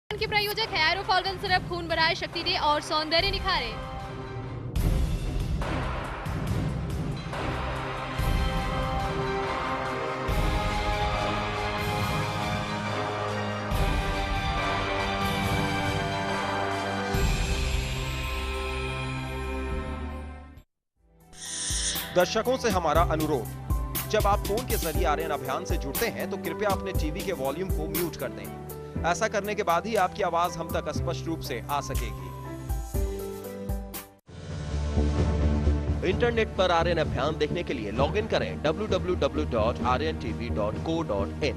के प्रायोजक है एरोफॉल्गन सिरप, खून बढ़ाए, शक्ति दे और सौंदर्य निखारे। दर्शकों से हमारा अनुरोध, जब आप फोन के जरिए आर्यन अभियान से जुड़ते हैं तो कृपया अपने टीवी के वॉल्यूम को म्यूट कर दें। ऐसा करने के बाद ही आपकी आवाज हम तक स्पष्ट रूप से आ सकेगी। इंटरनेट पर आर्यन अभियान देखने के लिए लॉगिन करें www.aryantv.co.in।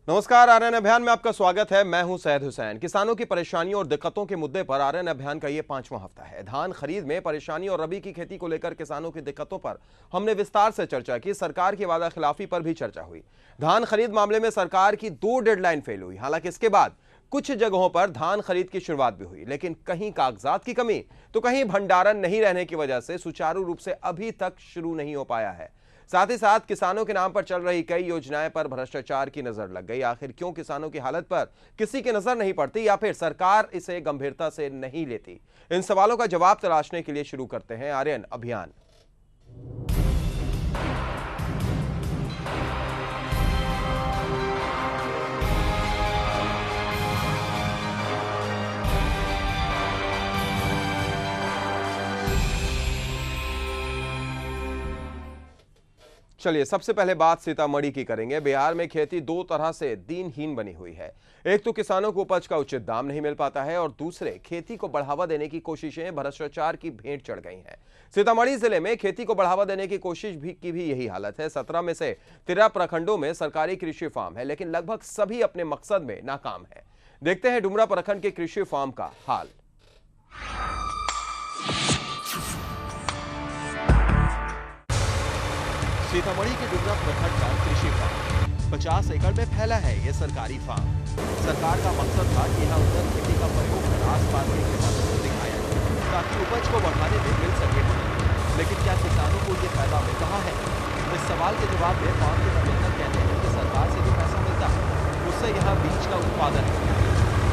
नमस्कार, आर्यन अभियान में आपका स्वागत है। मैं हूं सैयद हुसैन। किसानों की परेशानियों और दिक्कतों के मुद्दे पर आर्यन अभियान का ये 5वां हफ्ता है। धान खरीद में परेशानी और रबी की खेती को लेकर किसानों की दिक्कतों पर हमने विस्तार से चर्चा की। सरकार की वादा खिलाफी पर भी चर्चा हुई। धान खरीद मामले में सरकार की 2 डेडलाइन फेल हुई। हालांकि इसके बाद कुछ जगहों पर धान खरीद की शुरुआत भी हुई, लेकिन कहीं कागजात की कमी तो कहीं भंडारण नहीं रहने की वजह से सुचारू रूप से अभी तक शुरू नहीं हो पाया है। साथ ही साथ किसानों के नाम पर चल रही कई योजनाएं पर भ्रष्टाचार की नजर लग गई। आखिर क्यों किसानों की हालत पर किसी की नजर नहीं पड़ती, या फिर सरकार इसे गंभीरता से नहीं लेती? इन सवालों का जवाब तलाशने के लिए शुरू करते हैं आर्यन अभियान। चलिए, सबसे पहले बात सीतामढ़ी की करेंगे। बिहार में खेती 2 तरह से दीनहीन बनी हुई है। एक तो किसानों को उपज का उचित दाम नहीं मिल पाता है, और दूसरे खेती को बढ़ावा देने की कोशिशें भ्रष्टाचार की भेंट चढ़ गई हैं। सीतामढ़ी जिले में खेती को बढ़ावा देने की कोशिश की भी यही हालत है। 17 में से 13 प्रखंडों में सरकारी कृषि फार्म है, लेकिन लगभग सभी अपने मकसद में नाकाम है। देखते हैं डुमरा प्रखंड के कृषि फार्म का हाल। सीतामढ़ी के डुमरा प्रखंड का कृषि फार्म 50 एकड़ में फैला है। ये सरकारी फार्म, सरकार का मकसद था कि यहाँ उन्नत खेती का प्रयोग कर आसपास के किसानों को दिखाया जाए ताकि उपज को बढ़ाने में मिल सके। लेकिन क्या किसानों को ये फायदा मिल रहा है? इस सवाल के जवाब में फार्म के प्रबंधक कहते हैं कि सरकार से जो पैसा मिलता है उससे यहाँ बीज का उत्पादन होता है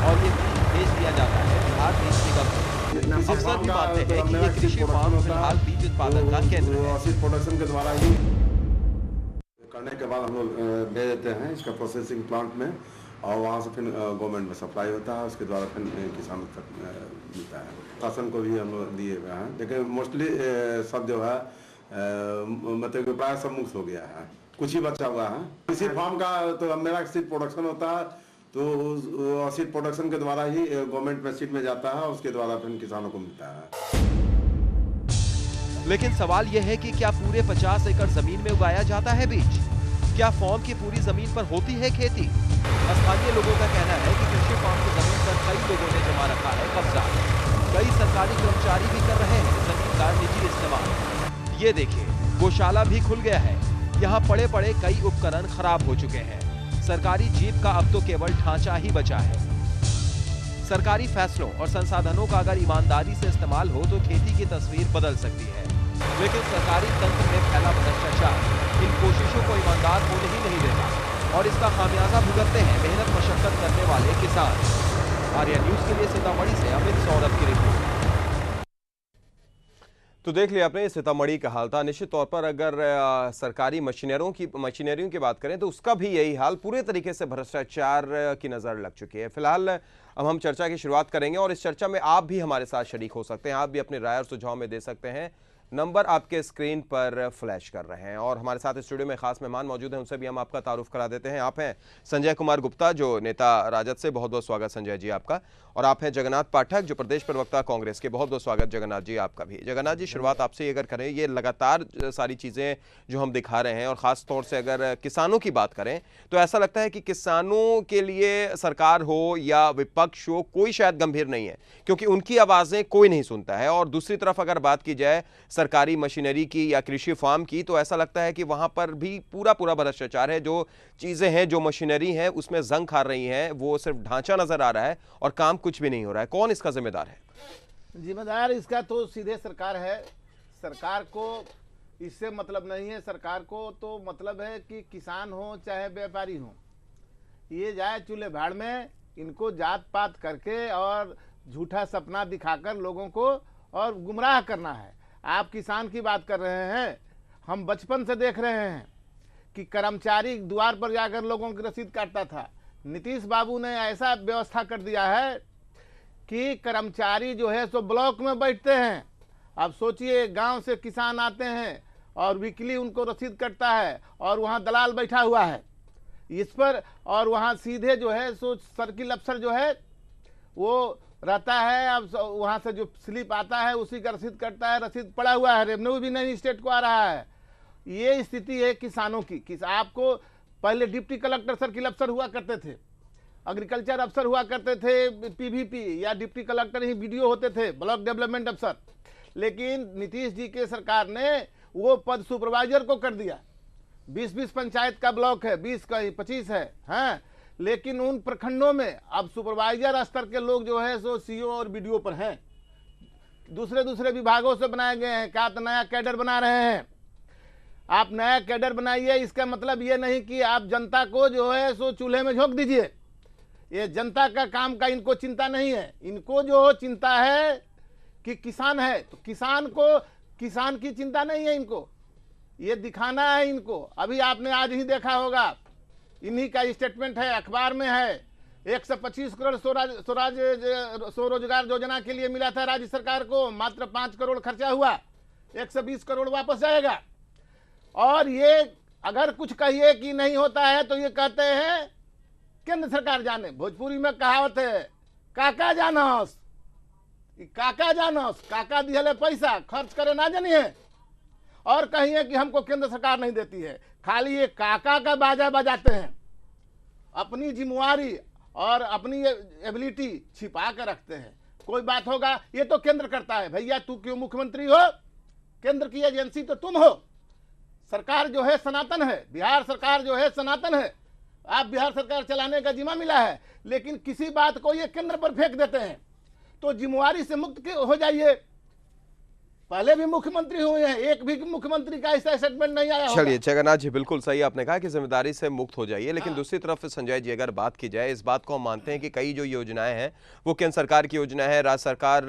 और ये बीज भेज दिया जाता है बिहार बीज निगम को। अफसर भी मानते हैं कि ये कृषि फार्म फिलहाल बीज उत्पादन का केंद्र है। प्रोडक्शन के द्वारा ही करने के बाद हम लोग भेज देते हैं इसका प्रोसेसिंग प्लांट में, और वहाँ से फिर गवर्नमेंट में सप्लाई होता है। उसके द्वारा फिर किसानों तक मिलता है। शासन को भी हम लोग दिए हुए हैं, लेकिन मोस्टली सब जो है मतलब प्राय सब मुक्त हो गया है, कुछ ही बचा हुआ है। इसी फार्म का तो मेरा सीड प्रोडक्शन होता है, तो सीड प्रोडक्शन के द्वारा ही गवर्नमेंट में सीड में जाता है, उसके द्वारा फिर किसानों को मिलता है। लेकिन सवाल यह है कि क्या पूरे 50 एकड़ जमीन में उगाया जाता है बीज? क्या फार्म की पूरी जमीन पर होती है खेती? स्थानीय लोगों का कहना है कि कृषि फार्म की जमीन पर कई लोगों ने जमा रखा है कब्जा। कई सरकारी कर्मचारी भी कर रहे हैं जमीन का निजी इस्तेमाल। ये देखिए, गौशाला भी खुल गया है। यहाँ पड़े पड़े कई उपकरण खराब हो चुके हैं। सरकारी जीप का अब तो केवल ढांचा ही बचा है। सरकारी फैसलों और संसाधनों का अगर ईमानदारी से इस्तेमाल हो तो खेती की तस्वीर बदल सकती है, लेकिन सरकारी तंत्र में फैला भ्रष्टाचार इन कोशिशों को ईमानदार होने ही नहीं देता, और इसका खामियाजा भुगतते हैं मेहनत मशक्कत करने वाले किसान। आर्या न्यूज के लिए सीतामढ़ी से अमित सौरभ की रिपोर्ट। तो देख लिया आपने सीतामढ़ी का हाल था। निश्चित तौर पर अगर सरकारी मशीनरियों की बात करें तो उसका भी यही हाल, पूरे तरीके से भ्रष्टाचार की नज़र लग चुकी है। फिलहाल अब हम चर्चा की शुरुआत करेंगे, और इस चर्चा में आप भी हमारे साथ शरीक हो सकते हैं। आप भी अपनी राय और सुझाव में दे सकते हैं। नंबर आपके स्क्रीन पर फ्लैश कर रहे हैं, और हमारे साथ स्टूडियो में खास मेहमान मौजूद हैं, उनसे भी हम आपका तारुफ करा देते हैं। आप हैं संजय कुमार गुप्ता, जो नेता राजद से, बहुत बहुत स्वागत संजय जी आपका। और आप हैं जगन्नाथ पाठक, जो प्रदेश प्रवक्ता कांग्रेस के, बहुत बहुत स्वागत जगन्नाथ जी आपका भी। जगन्नाथ जी, शुरुआत आपसे अगर करें, ये लगातार सारी चीज़ें जो हम दिखा रहे हैं, और ख़ास तौर से अगर किसानों की बात करें तो ऐसा लगता है कि किसानों के लिए सरकार हो या विपक्ष हो, कोई शायद गंभीर नहीं है, क्योंकि उनकी आवाज़ें कोई नहीं सुनता है। और दूसरी तरफ अगर बात की जाए सरकारी मशीनरी की या कृषि फार्म की, तो ऐसा लगता है कि वहां पर भी पूरा भ्रष्टाचार है। जो चीजें हैं, जो मशीनरी हैं, उसमें जंग खा रही हैं, वो सिर्फ ढांचा नजर आ रहा है और काम कुछ भी नहीं हो रहा है। कौन इसका जिम्मेदार है? जिम्मेदार इसका तो सीधे सरकार है। सरकार को इससे मतलब नहीं है। सरकार को तो मतलब है कि किसान हो चाहे व्यापारी हो, ये जाए चूल्हे भाड़ में। इनको जात पात करके और झूठा सपना दिखाकर लोगों को और गुमराह करना है। आप किसान की बात कर रहे हैं, हम बचपन से देख रहे हैं कि कर्मचारी द्वार पर जाकर लोगों की रसीद काटता था। नीतीश बाबू ने ऐसा व्यवस्था कर दिया है कि कर्मचारी जो है सो ब्लॉक में बैठते हैं। अब सोचिए, गांव से किसान आते हैं और वीकली उनको रसीद कटता है और वहां दलाल बैठा हुआ है इस पर, और वहां सीधे जो है सो सर्किल अफसर जो है वो रहता है। अब वहां से जो स्लिप आता है उसी का रसीद कटता है, रसीद पड़ा हुआ है, रेवेन्यू भी नहीं स्टेट को आ रहा है। ये स्थिति है किसानों की। आपको पहले डिप्टी कलेक्टर सर्किल अफसर हुआ करते थे, एग्रीकल्चर अफसर हुआ करते थे, पीवीपी या डिप्टी कलेक्टर ही बीडीओ होते थे, ब्लॉक डेवलपमेंट अफसर। लेकिन नीतीश जी के सरकार ने वो पद सुपरवाइजर को कर दिया। 20-20 पंचायत का ब्लॉक है, 20 का 25 है, हाँ। लेकिन उन प्रखंडों में अब सुपरवाइजर स्तर के लोग जो है सो सीओ और बीडीओ पर हैं। दूसरे विभागों से बनाए गए हैं। क्या तो नया कैडर बना रहे हैं। आप नया कैडर बनाइए, इसका मतलब ये नहीं कि आप जनता को जो है सो चूल्हे में झोंक दीजिए। ये जनता का काम का इनको चिंता नहीं है। इनको जो चिंता है कि किसान है, तो किसान को, किसान की चिंता नहीं है इनको, ये दिखाना है इनको। अभी आपने आज ही देखा होगा, इन्हीं का स्टेटमेंट है, अखबार में है। 125 करोड़ स्वरोजगार योजना के लिए मिला था राज्य सरकार को, मात्र 5 करोड़ खर्चा हुआ, 120 करोड़ वापस जाएगा। और ये अगर कुछ कहिए कि नहीं होता है तो ये कहते हैं केंद्र सरकार जाने। भोजपुरी में कहावत है, काका जानस, काका जानस, काका दिहले पैसा खर्च करे ना जानिए, और कहिए कि हमको केंद्र सरकार नहीं देती है। खाली ये काका का बाजा बजाते हैं, अपनी जिम्मेवारी और अपनी एबिलिटी छिपा कर रखते हैं। कोई बात होगा, ये तो केंद्र करता है। भैया तू क्यों मुख्यमंत्री हो? केंद्र की एजेंसी तो तुम हो। सरकार जो है सनातन है, बिहार सरकार जो है सनातन है। आप बिहार सरकार चलाने का जिम्मा मिला है, लेकिन किसी बात को ये केंद्र पर फेंक देते हैं। तो जिम्मेवारी से मुक्त हो जाइए। पहले भी मुख्यमंत्री हुए हैं, एक भी मुख्यमंत्री का ऐसा स्टेटमेंट नहीं आया। चलिए जगन्नाथ जी, बिल्कुल सही आपने कहा कि जिम्मेदारी से मुक्त हो जाइए। लेकिन दूसरी तरफ संजय जी, अगर बात की जाए, इस बात को हम मानते हैं कि कई जो योजनाएं हैं वो केंद्र सरकार की योजना है, राज्य सरकार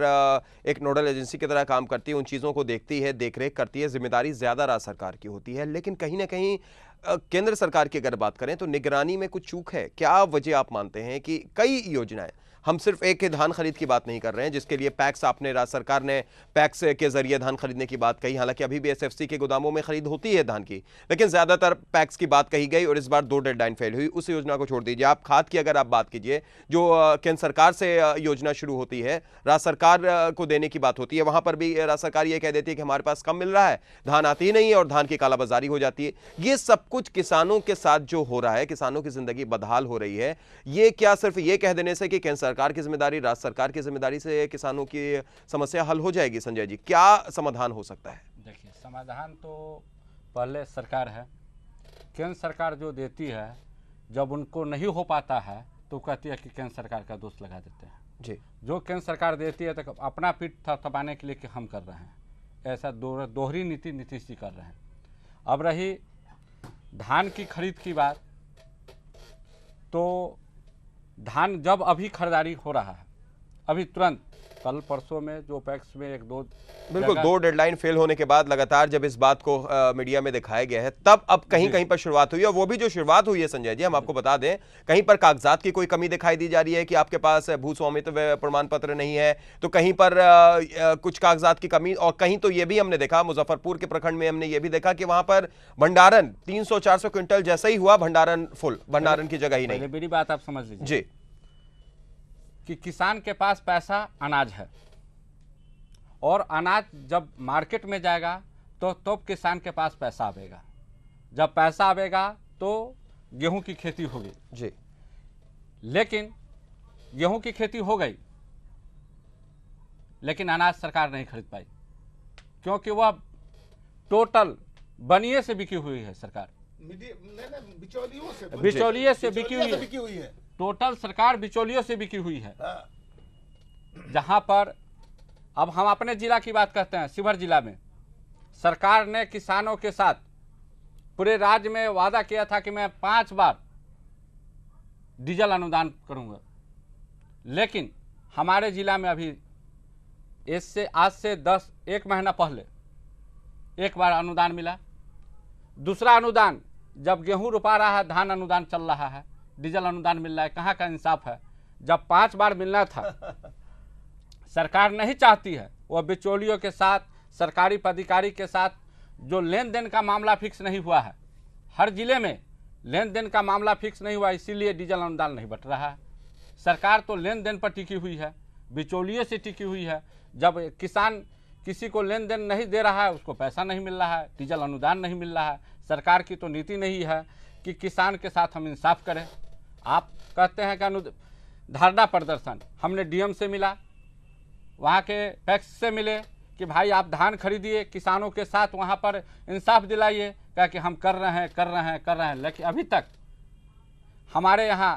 एक नोडल एजेंसी की तरह काम करती है, उन चीज़ों को देखती है, देखरेख करती है, जिम्मेदारी ज़्यादा राज्य सरकार की होती है। लेकिन कहीं ना कहीं केंद्र सरकार की अगर बात करें तो निगरानी में कुछ चूक है। क्या वजह आप मानते हैं कि कई योजनाएं, हम सिर्फ एक के धान खरीद की बात नहीं कर रहे हैं जिसके लिए पैक्स, आपने राज्य सरकार ने पैक्स के जरिए धान खरीदने की बात कही, हालांकि अभी भी एसएफसी के गोदामों में खरीद होती है धान की, लेकिन ज्यादातर पैक्स की बात कही गई और इस बार 2 डेडलाइन फेल हुई। उस योजना को छोड़ दीजिए, आप खाद की अगर आप बात कीजिए, जो केंद्र सरकार से योजना शुरू होती है, राज्य सरकार को देने की बात होती है, वहां पर भी राज्य सरकार ये कह देती है कि हमारे पास कम मिल रहा है, धान आती ही नहीं है और धान की कालाबाजारी हो जाती है। ये सब कुछ किसानों के साथ जो हो रहा है, किसानों की जिंदगी बदहाल हो रही है, ये क्या सिर्फ ये कह देने से कि केंद्र सरकार की जिम्मेदारी, राज्य सरकार की जिम्मेदारी से किसानों की समस्या हल हो जाएगी? संजय जी, क्या समाधान हो सकता है? देखिए, समाधान तो पहले सरकार है। केंद्र सरकार जो देती है, जब उनको नहीं हो पाता है तो कहती है कि केंद्र सरकार का दोष लगा देते हैं जी। जो केंद्र सरकार देती है तो अपना पीठ थपथपाने के लिए कि हम कर रहे हैं, ऐसा दोहरी नीति नीतीश जी कर रहे हैं। अब रही धान की खरीद की बात, तो धान जब अभी खरीदारी हो रहा है, अभी तुरंत कल परसों में जो पैक्स में 1-2 बिल्कुल 2 डेडलाइन फेल होने के बाद लगातार जब इस बात को मीडिया में दिखाया गया है, तब अब कहीं कहीं पर शुरुआत हुई, और वो भी जो शुरुआत हुई है संजय जी, हम आपको बता दें, कहीं पर कागजात की कोई कमी दिखाई दी जा रही है कि आपके पास भू स्वामित्व प्रमाण पत्र नहीं है, तो कहीं पर कुछ कागजात की कमी, और कहीं तो ये भी हमने देखा, मुजफ्फरपुर के प्रखंड में हमने ये भी देखा कि वहां पर भंडारण 300-400 क्विंटल जैसा ही हुआ, भंडारण फुल, भंडारण की जगह ही नहीं। मेरी बात आप समझ लीजिए जी, कि किसान के पास पैसा अनाज है, और अनाज जब मार्केट में जाएगा तो किसान के पास पैसा आवेगा। जब पैसा आवेगा तो गेहूं की खेती होगी जी। लेकिन गेहूं की खेती हो गई, लेकिन अनाज सरकार नहीं खरीद पाई, क्योंकि वह टोटल बनिए से बिकी हुई है। सरकार बिचौलिए से बिकी हुई है। टोटल सरकार बिचौलियों से बिकी हुई है। जहां पर अब हम अपने जिला की बात करते हैं, शिवहर जिला में सरकार ने किसानों के साथ पूरे राज्य में वादा किया था कि मैं 5 बार डीजल अनुदान करूँगा। लेकिन हमारे ज़िला में अभी इससे आज से 1 महीना पहले एक बार अनुदान मिला। दूसरा अनुदान जब गेहूं रोपा रहा है, धान अनुदान चल रहा है, डीजल अनुदान मिल रहा है। कहाँ का इंसाफ है? जब 5 बार मिलना था, सरकार नहीं चाहती है। वह बिचौलियों के साथ, सरकारी पदाधिकारी के साथ जो लेन देन का मामला फिक्स नहीं हुआ है, हर जिले में लेन देन का मामला फिक्स नहीं हुआ, इसीलिए डीजल अनुदान नहीं बट रहा है। सरकार तो लेन देन पर टिकी हुई है, बिचौलियों से टिकी हुई है। जब किसान किसी को लेन देन नहीं दे रहा है, उसको पैसा नहीं मिल रहा है, डीजल अनुदान नहीं मिल रहा है। सरकार की तो नीति नहीं है कि किसान के साथ हम इंसाफ करें। आप कहते हैं कि धरना प्रदर्शन, हमने डीएम से मिला, वहाँ के पैक्स से मिले कि भाई आप धान खरीदिए, किसानों के साथ वहाँ पर इंसाफ दिलाइए। क्या कि हम कर रहे हैं, लेकिन अभी तक हमारे यहाँ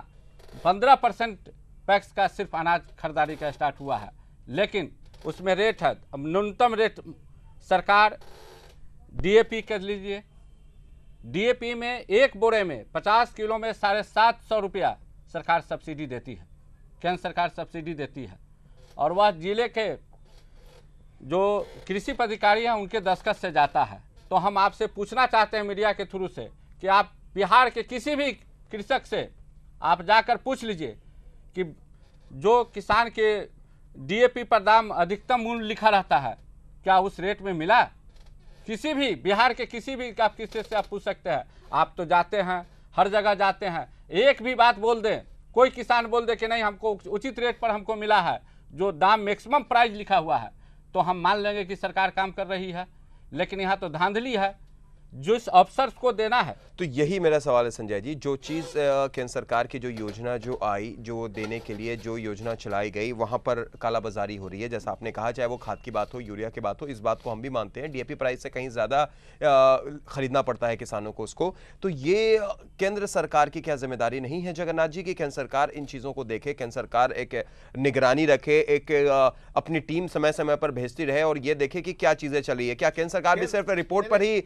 15% पैक्स का सिर्फ अनाज खरीदारी का स्टार्ट हुआ है। लेकिन उसमें रेट है, अब न्यूनतम रेट सरकार डीएपी कर लीजिए, डीएपी में एक बोरे में 50 किलो में 750 रुपया सरकार सब्सिडी देती है, केंद्र सरकार सब्सिडी देती है। और वह जिले के जो कृषि पदाधिकारी हैं उनके दस्तखत से जाता है। तो हम आपसे पूछना चाहते हैं मीडिया के थ्रू से कि आप बिहार के किसी भी कृषक से आप जाकर पूछ लीजिए कि जो किसान के डीएपी पर दाम अधिकतम मूल्य लिखा रहता है, क्या उस रेट में मिला? किसी भी बिहार के किसी भी आप किसी से आप पूछ सकते हैं। आप तो जाते हैं, हर जगह जाते हैं, एक भी बात बोल दें, कोई किसान बोल दे कि नहीं हमको उचित रेट पर हमको मिला है, जो दाम मैक्सिमम प्राइस लिखा हुआ है, तो हम मान लेंगे कि सरकार काम कर रही है। लेकिन यहाँ तो धांधली है, जो इस अफसर को देना है। तो यही मेरा सवाल है संजय जी, जो चीज़ केंद्र सरकार की जो योजना जो आई, जो देने के लिए जो योजना चलाई गई, वहां पर कालाबाजारी हो रही है। जैसा आपने कहा, चाहे वो खाद की बात हो, यूरिया की बात हो, इस बात को हम भी मानते हैं, डीएपी प्राइस से कहीं ज़्यादा खरीदना पड़ता है किसानों को उसको। तो ये केंद्र सरकार की क्या जिम्मेदारी नहीं है जगन्नाथ जी की केंद्र सरकार इन चीज़ों को देखे, केंद्र सरकार एक निगरानी रखे, एक अपनी टीम समय समय पर भेजती रहे और ये देखे कि क्या चीज़ें चली है? क्या केंद्र सरकार भी सिर्फ रिपोर्ट पर ही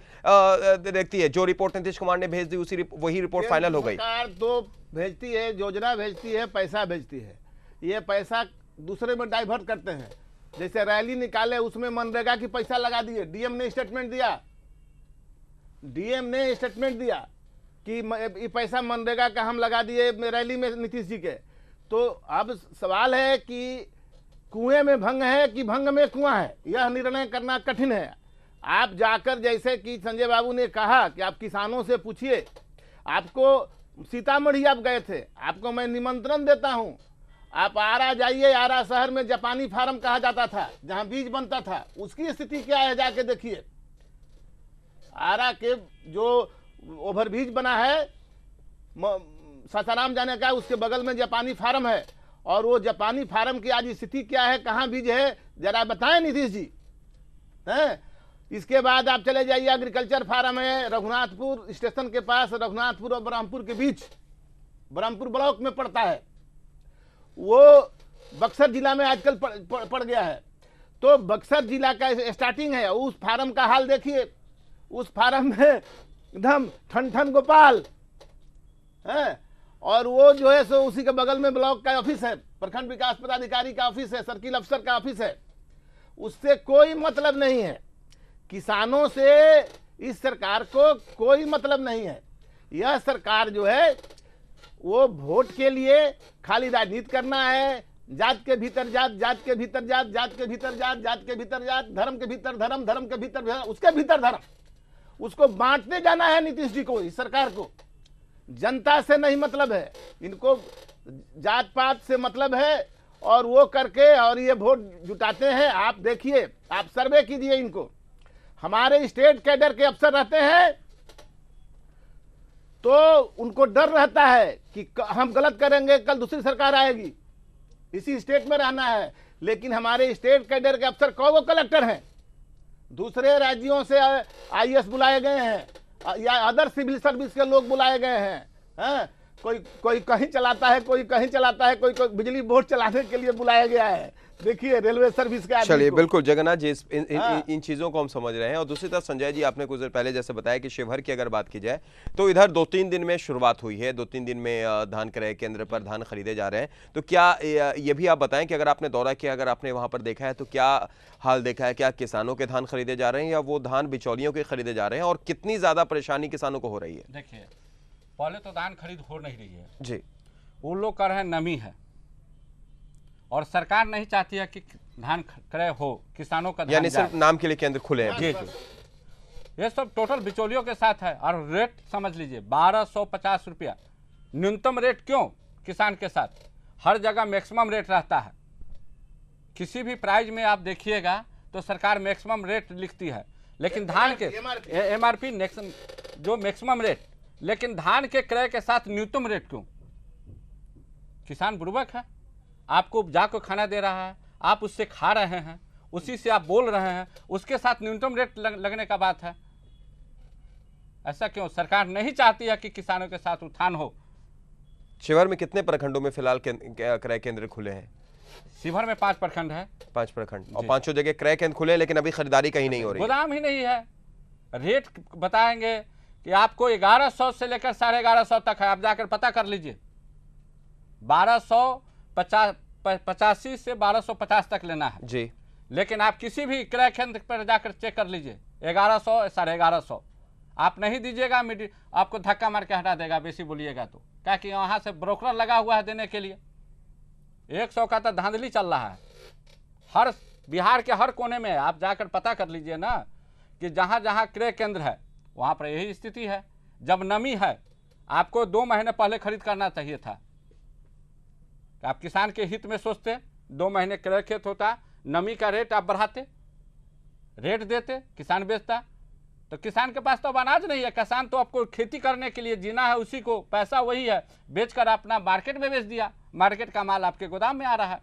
देखती है? जो रिपोर्ट नीतीश कुमार ने भेज दी वही रिपोर्ट फाइनल हो गई? सरकार तो भेजती है, योजना भेजती है, पैसा भेजती है, ये पैसा दूसरे में डाइवर्ट करते हैं। जैसे रैली निकाले, उसमें मनरेगा की पैसा लगा दिए। डीएम ने स्टेटमेंट दिया कि ये पैसा मनरेगा का हम लगा दिए रैली में नीतीश जी के। तो अब सवाल है कि कुएं में भंग है कि भंग में कुआं है, यह निर्णय करना कठिन है। आप जाकर, जैसे कि संजय बाबू ने कहा कि आप किसानों से पूछिए, आपको सीतामढ़ी आप गए थे, आपको मैं निमंत्रण देता हूं, आप आरा जाइए। आरा शहर में जापानी फार्म कहा जाता था, जहां बीज बनता था, उसकी स्थिति क्या है जाके देखिए। आरा के जो ओवरब्रिज बना है सासाराम जाने का, उसके बगल में जापानी फार्म है, और वो जापानी फार्म की आज स्थिति क्या है, कहाँ बीज है, जरा बताएं नीतीश जी हैं। इसके बाद आप चले जाइए, एग्रीकल्चर फार्म है रघुनाथपुर स्टेशन के पास, रघुनाथपुर और ब्रह्मपुर के बीच, ब्रह्मपुर ब्लॉक में पड़ता है, वो बक्सर जिला में आजकल पड़ गया है। तो बक्सर जिला का स्टार्टिंग है, उस फार्म का हाल देखिए। उस फार्म में एकदम ठन गोपाल है, और वो जो है सो उसी के बगल में ब्लॉक का ऑफिस है, प्रखंड विकास पदाधिकारी का ऑफिस है, सर्किल अफसर का ऑफिस है। उससे कोई मतलब नहीं है, किसानों से इस सरकार को कोई मतलब नहीं है। यह सरकार जो है वो वोट के लिए खाली राजनीति करना है। जात के भीतर जात, जात के भीतर जात, जात के भीतर जात, जात के भीतर जात, धर्म के भीतर धर्म, धर्म के भीतर उसके भीतर धर्म, उसको बांटते जाना है नीतीश जी को, इस सरकार को। जनता से नहीं मतलब है, इनको जात पात से मतलब है, और वो करके और ये वोट जुटाते हैं। आप देखिए, आप सर्वे कीजिए इनको। हमारे स्टेट कैडर के अफसर रहते हैं तो उनको डर रहता है कि हम गलत करेंगे, कल दूसरी सरकार आएगी, इसी स्टेट में रहना है। लेकिन हमारे स्टेट कैडर के अफसर कौन वो कलेक्टर हैं, दूसरे राज्यों से आईएएस बुलाए गए हैं या अदर सिविल सर्विस के लोग बुलाए गए हैं, कोई कहीं चलाता है, कोई कहीं चलाता है, कोई बिजली बोर्ड चलाने के लिए बुलाया गया है। देखिए रेलवे सर्विस के आदमी चलिए को। बिल्कुल जगन्नाथ जी, इन चीज़ों को हम समझ रहे हैं। और दूसरी तरफ संजय जी, आपने कुछ देर पहले जैसे बताया कि शिवहर की अगर बात की जाए तो इधर 2-3 दिन में शुरुआत हुई है, 2-3 दिन में धान क्रय केंद्र पर धान खरीदे जा रहे हैं। तो क्या ये भी आप बताएं कि अगर आपने दौरा किया, अगर आपने वहां पर देखा है तो क्या हाल देखा है? क्या किसानों के धान खरीदे जा रहे हैं या वो धान बिचौलियों के खरीदे जा रहे हैं, और कितनी ज्यादा परेशानी किसानों को हो रही है? देखिए, पहले तो धान खरीद हो नहीं रही है जी। वो लोग कह रहे हैं नमी है, और सरकार नहीं चाहती है कि धान क्रय हो, किसानों का यानी सिर्फ नाम के लिए केंद्र खुले हैं। जी जी, ये सब टोटल बिचौलियों के साथ है। और रेट समझ लीजिए 1250 रुपया न्यूनतम रेट। क्यों? किसान के साथ हर जगह मैक्सिमम रेट रहता है। किसी भी प्राइस में आप देखिएगा तो सरकार मैक्सिमम रेट लिखती है, लेकिन धान के MRP जो मैक्सिमम रेट, लेकिन धान के क्रय के साथ न्यूनतम रेट क्यों? किसान बुर्बक है, आपको उपजा को खाना दे रहा है, आप उससे खा रहे हैं, उसी से आप बोल रहे हैं, उसके साथ न्यूनतम रेट लगने का बात है। ऐसा क्यों? सरकार नहीं चाहती है कि किसानों के साथ उत्थान हो। शिवहर में कितने प्रखंडों में फिलहाल क्रय केंद्र खुले हैं? शिवहर में 5 प्रखंड है। 5 प्रखंड, और 5 जगह क्रय केंद्र खुले हैं, लेकिन अभी खरीदारी कहीं नहीं हो रही। गोदाम ही नहीं है। रेट बताएंगे कि आपको 1100 से लेकर 1150 तक है, आप जाकर पता कर लीजिए। 1285 से 1250 तक लेना है जी, लेकिन आप किसी भी क्रय केंद्र पर जाकर चेक कर लीजिए, 1100 1150 आप नहीं दीजिएगा, आपको धक्का मार के हटा देगा बेसी बोलिएगा तो, क्या कि वहाँ से ब्रोकर लगा हुआ है देने के लिए। 100 का तो धांधली चल रहा है हर बिहार के हर कोने में। आप जाकर पता कर लीजिए ना कि जहाँ जहाँ क्रय केंद्र है वहाँ पर यही स्थिति है। जब नमी है आपको 2 महीने पहले खरीद करना चाहिए था। आप किसान के हित में सोचते, 2 महीने क्रय खेत होता, नमी का रेट आप बढ़ाते, रेट देते, किसान बेचता। तो किसान के पास तो अब अनाज नहीं है। किसान तो आपको खेती करने के लिए जीना है, उसी को पैसा वही है, बेचकर अपना मार्केट में बेच दिया। मार्केट का माल आपके गोदाम में आ रहा है,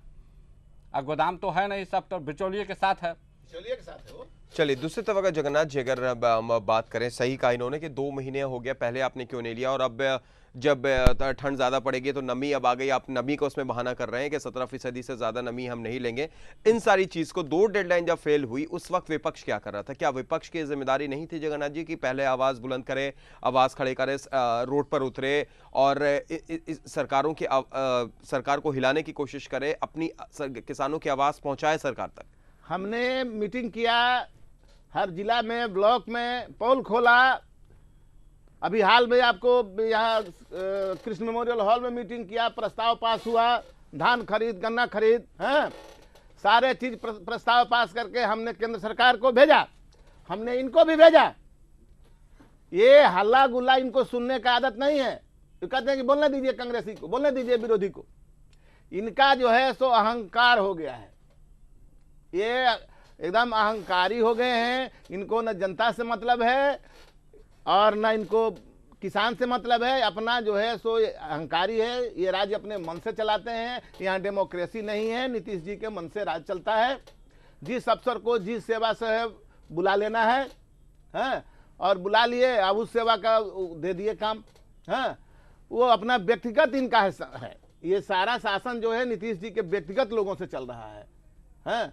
और गोदाम तो है नहीं, सब तो बिचौलिए के साथ है। बिचौलिए के साथ है वो। चलिए दूसरी तरफ अगर जगन्नाथ जी, अगर हम बात करें, सही कहा इन्होंने कि 2 महीने हो गया, पहले आपने क्यों नहीं लिया, और अब जब ठंड ज़्यादा पड़ेगी तो नमी अब आ गई, आप नमी को उसमें बहाना कर रहे हैं कि 17% से ज़्यादा नमी हम नहीं लेंगे। इन सारी चीज़ को 2 डेडलाइन जब फेल हुई उस वक्त विपक्ष क्या कर रहा था? क्या विपक्ष की जिम्मेदारी नहीं थी जगन्नाथ जी कि पहले आवाज़ बुलंद करे, आवाज़ खड़े करे, रोड पर उतरे और सरकारों की सरकार को हिलाने की कोशिश करे, अपनी किसानों की आवाज़ पहुँचाए सरकार तक? हमने मीटिंग किया, हर जिला में, ब्लॉक में पोल खोला। अभी हाल में आपको यहाँ कृष्ण मेमोरियल हॉल में मीटिंग किया, प्रस्ताव पास हुआ, धान खरीद, गन्ना खरीद, हैं, सारे चीज प्रस्ताव पास करके हमने केंद्र सरकार को भेजा, हमने इनको भी भेजा। ये हल्ला गुल्ला इनको सुनने का आदत नहीं है। ये कहते हैं कि बोलने दीजिए कांग्रेसी को, बोलने दीजिए विरोधी को। इनका जो है सो अहंकार हो गया है, ये एकदम अहंकारी हो गए हैं। इनको न जनता से मतलब है और न इनको किसान से मतलब है। अपना जो है सो अहंकारी है। ये राज्य अपने मन से चलाते हैं। यहाँ डेमोक्रेसी नहीं है, नीतीश जी के मन से राज चलता है। जिस अफसर को जिस सेवा से है बुला लेना है, और बुला लिए, अब उस सेवा का दे दिए काम, वो अपना व्यक्तिगत इनका है। ये सारा शासन जो है नीतीश जी के व्यक्तिगत लोगों से चल रहा है।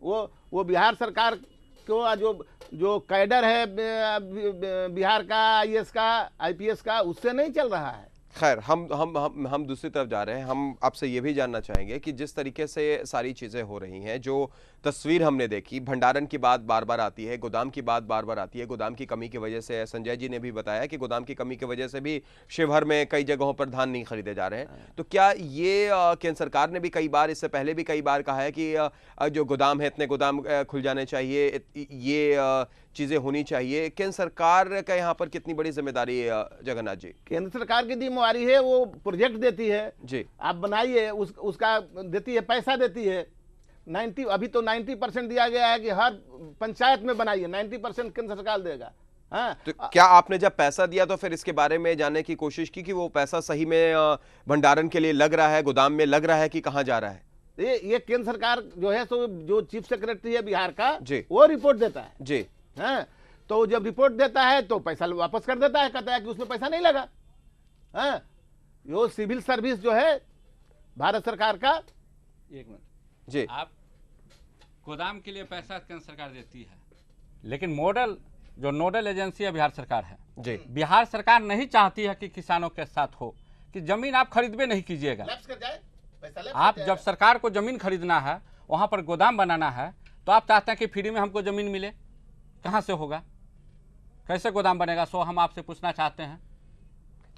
वो बिहार सरकार को जो कैडर है बिहार का, IAS का, IPS का, उससे नहीं चल रहा है। खैर, हम दूसरी तरफ जा रहे हैं। हम आपसे ये भी जानना चाहेंगे कि जिस तरीके से सारी चीज़ें हो रही हैं, जो तस्वीर हमने देखी, भंडारण की बात बार बार आती है, गोदाम की बात बार बार आती है, गोदाम की कमी की वजह से, संजय जी ने भी बताया कि गोदाम की कमी की वजह से भी शिवहर में कई जगहों पर धान नहीं खरीदे जा रहे हैं। तो क्या ये केंद्र सरकार ने भी कई बार, इससे पहले भी कई बार कहा है कि जो गोदाम है, इतने गोदाम खुल जाने चाहिए, ये चीज़ें होनी चाहिए। केंद्र सरकार का यहाँ पर कितनी बड़ी जिम्मेदारी है जगन्नाथ जी? केंद्र सरकार की जिम्मेवारी है, वो प्रोजेक्ट देती है जी, आप बनाइए, उसका देती है, पैसा देती है। 90 अभी तो 90% दिया गया है कि हर पंचायत में बनाइए, 90% केंद्र सरकार देगा। तो क्या आपने जब पैसा दिया तो फिर इसके बारे में जानने की कोशिश की कि वो पैसा सही में भंडारण के लिए लग रहा है, गोदाम में लग रहा है कि कहाँ जा रहा है? ये केंद्र सरकार जो है सो, जो चीफ सेक्रेटरी है बिहार का जी, वो रिपोर्ट देता है जी, तो जब रिपोर्ट देता है तो पैसा वापस कर देता है, कहता है कि उसमें पैसा नहीं लगा। यो सिविल सर्विस जो है भारत सरकार का, एक मिनट जी आप गोदाम के लिए पैसा केंद्र सरकार देती है, लेकिन मॉडल जो नोडल एजेंसी है बिहार सरकार है। जी बिहार सरकार नहीं चाहती है कि किसानों के साथ हो कि जमीन आप खरीदबे नहीं कीजिएगा। लैप्स कर जाए, पैसा लैप्स आप कर जाए। जब सरकार को जमीन खरीदना है, वहां पर गोदाम बनाना है, तो आप चाहते हैं कि फ्री में हमको जमीन मिले, कहां से होगा, कैसे गोदाम बनेगा? सो हम आपसे पूछना चाहते हैं।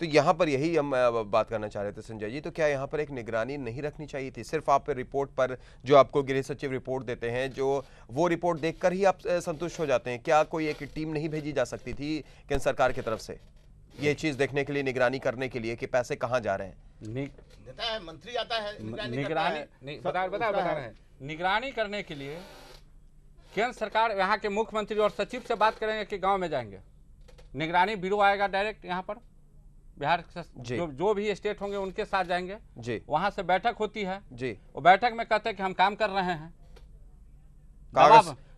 तो यहाँ पर यही हम बात करना चाह रहे थे संजय जी, तो क्या यहाँ पर एक निगरानी नहीं रखनी चाहिए थी? सिर्फ आप रिपोर्ट पर जो आपको गृह सचिव रिपोर्ट देते हैं, जो वो रिपोर्ट देखकर ही आप संतुष्ट हो जाते हैं? क्या कोई एक टीम नहीं भेजी जा सकती थी केंद्र सरकार की तरफ से ये चीज देखने के लिए, निगरानी करने के लिए कि पैसे कहाँ जा रहे हैं? देता है मंत्री आता है, निगरानी बता रहे हैं, निगरानी करने के लिए केंद्र सरकार यहाँ के मुख्यमंत्री और सचिव से बात करेंगे कि गांव में जाएंगे, निगरानी ब्यूरो आएगा डायरेक्ट यहाँ पर, बिहार जो भी स्टेट होंगे उनके साथ जाएंगे जी, वहां से बैठक होती है जी, वो बैठक में कहते हैं कि हम काम कर रहे हैं,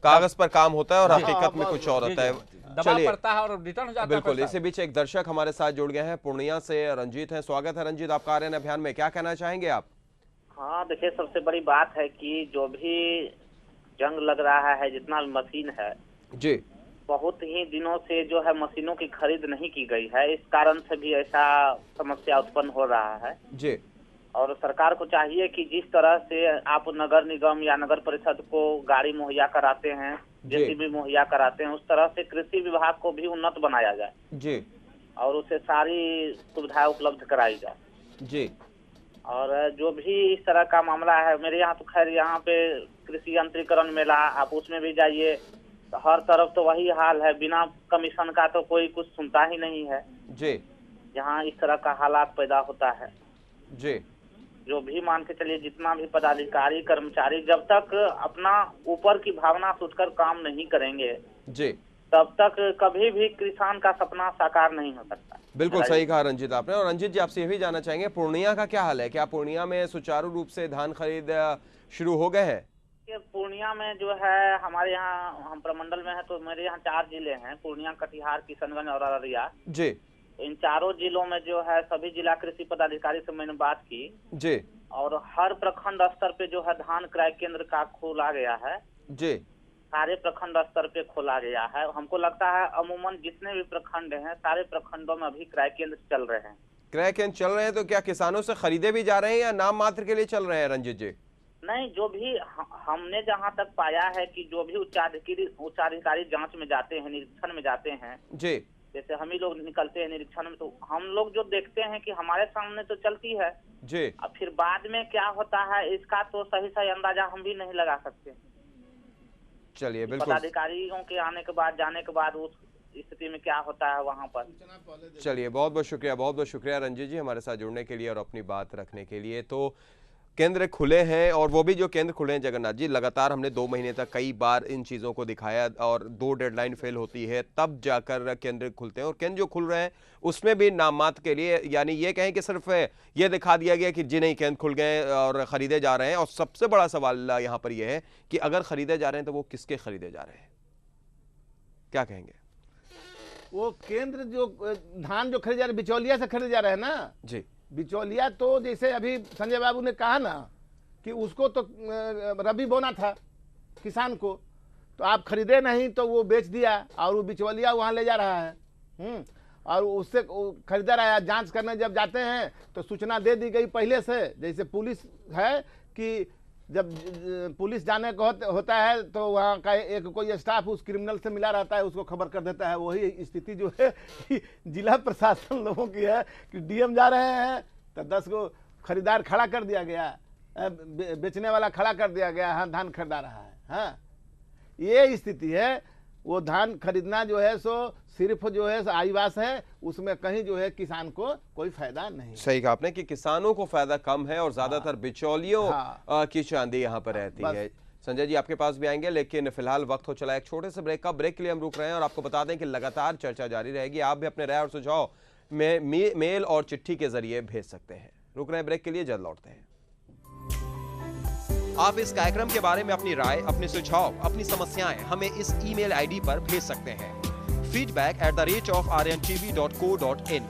कागज पर काम होता है और हकीकत में कुछ और होता है। दबाव पड़ता है और रिटर्न हो जाता है। बिल्कुल, इसी बीच एक दर्शक हमारे साथ जुड़ गए हैं, पूर्णिया से रंजीत हैं। स्वागत है रंजीत, आपका आर्यन अभियान में क्या कहना चाहेंगे आप? हाँ देखिए, सबसे बड़ी बात है कि जो भी जंग लग रहा है, जितना भी मशीन है जी, बहुत ही दिनों से जो है मशीनों की खरीद नहीं की गई है, इस कारण से भी ऐसा समस्या उत्पन्न हो रहा है जी, और सरकार को चाहिए कि जिस तरह से आप नगर निगम या नगर परिषद को गाड़ी मुहैया कराते हैं, जेसीबी मुहैया कराते हैं, उस तरह से कृषि विभाग को भी उन्नत बनाया जाए जी, और उसे सारी सुविधाएं उपलब्ध कराई जाए जी। और जो भी इस तरह का मामला है, मेरे यहाँ तो खैर यहाँ पे कृषि यंत्रीकरण मेला, आप उसमें भी जाइए, तो हर तरफ तो वही हाल है, बिना कमीशन का तो कोई कुछ सुनता ही नहीं है जी, जहाँ इस तरह का हालात पैदा होता है जी, जो भी मान के चलिए, जितना भी पदाधिकारी कर्मचारी जब तक अपना ऊपर की भावना सोचकर काम नहीं करेंगे जी, तब तक कभी भी किसान का सपना साकार नहीं हो सकता। बिल्कुल सही कहा रंजीत आपने। और रंजीत जी, आपसे ये भी जानना चाहेंगे, पूर्णिया का क्या हाल है? क्या पूर्णिया में सुचारू रूप से धान खरीद शुरू हो गए हैं? पूर्णिया में जो है, हमारे यहाँ हम प्रमंडल में है तो मेरे यहाँ 4 जिले हैं, पूर्णिया, कटिहार, किशनगंज और अररिया जी, तो इन चारों जिलों में जो है सभी जिला कृषि पदाधिकारी से मैंने बात की जी, और हर प्रखंड स्तर पे जो है धान क्रय केंद्र का खोला गया है, जी, सारे प्रखंड स्तर पे खोला गया है। हमको लगता है अमूमन जितने भी प्रखंड हैं, सारे प्रखंडों में अभी क्रय केंद्र चल रहे हैं। क्रय केंद्र चल रहे हैं, तो क्या किसानों से खरीदे भी जा रहे हैं या नाम मात्र के लिए चल रहे हैं रंजीत जी? नहीं, जो भी हमने जहाँ तक पाया है कि जो भी उच्चाधिकारी जांच में जाते हैं, निरीक्षण में जाते हैं, जी, जैसे हम ही लोग निकलते हैं निरीक्षण में, तो हम लोग जो देखते हैं कि हमारे सामने तो चलती है जी, अब फिर बाद में क्या होता है इसका तो सही अंदाजा हम भी नहीं लगा सकते। चलिए, बिल्कुल, पदाधिकारियों के आने के बाद, जाने के बाद उस स्थिति में क्या होता है वहाँ पर। चलिए, बहुत बहुत शुक्रिया रंजीत जी हमारे साथ जुड़ने के लिए और अपनी बात रखने के लिए। तो केंद्र खुले हैं, और वो भी जो केंद्र खुले हैं जगन्नाथ जी, लगातार हमने 2 महीने तक कई बार इन चीज़ों को दिखाया और 2 डेडलाइन फेल होती है तब जाकर केंद्र खुलते हैं, और केंद्र जो खुल रहे हैं उसमें भी नाम मात्र के लिए, यानी ये कहें कि सिर्फ ये दिखा दिया गया कि जी नहीं केंद्र खुल गए और ख़रीदे जा रहे हैं। और सबसे बड़ा सवाल यहाँ पर यह है कि अगर ख़रीदे जा रहे हैं तो वो किसके खरीदे जा रहे हैं? क्या कहेंगे? वो केंद्र जो धान जो खरीदे जा रहे, बिचौलिया से खरीदे जा रहे हैं ना जी, बिचौलिया तो जैसे अभी संजय बाबू ने कहा ना कि उसको तो रबी बोना था किसान को, तो आप खरीदे नहीं तो वो बेच दिया और वो बिचौलिया वहाँ ले जा रहा है, और उससे खरीदा रहा है। जांच करने जब जाते हैं तो सूचना दे दी गई पहले से, जैसे पुलिस है कि जब पुलिस जाने को होता है तो वहाँ का एक कोई स्टाफ उस क्रिमिनल से मिला रहता है, उसको खबर कर देता है। वही स्थिति जो है जिला प्रशासन लोगों की है कि डीएम जा रहे हैं तो 10 को खरीदार खड़ा कर दिया गया, बेचने वाला खड़ा कर दिया गया, हाँ धान खरीदा रहा है। हाँ, ये स्थिति है। वो धान खरीदना जो है सो सिर्फ जो है आईवास है, उसमें कहीं जो है किसान को कोई फायदा नहीं। सही कहा आपने कि किसानों को फायदा कम है और ज्यादातर बिचौलियों की चांदी यहाँ पर रहती है। संजय जी, आपके पास भी आएंगे, लेकिन फिलहाल वक्त हो चला एक छोटे से ब्रेक का। ब्रेक के लिए हम रुक रहे हैं और आपको बता दें कि लगातार चर्चा जारी रहेगी। आप भी अपने राय और सुझाव मेल और चिट्ठी के जरिए भेज सकते हैं। रुक रहे हैं ब्रेक के लिए, जल्द लौटते हैं। आप इस कार्यक्रम के बारे में अपनी राय, अपने सुझाव, अपनी समस्याएं हमें इस ईमेल आईडी पर भेज सकते हैं feedback@rntv.co.in।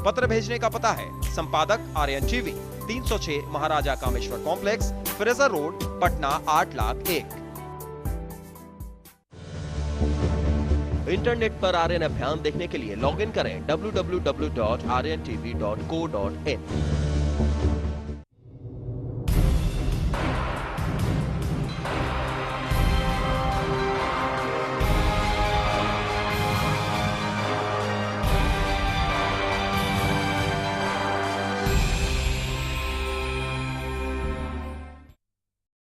पत्र भेजने का पता है संपादक Aryan TV, 306 Maharaja Kameshwar complex, Fraser road, Patna 8,01,000। Internet पर आर्यन अभियान देखने के लिए लॉगिन करें www.aryantv.co.in।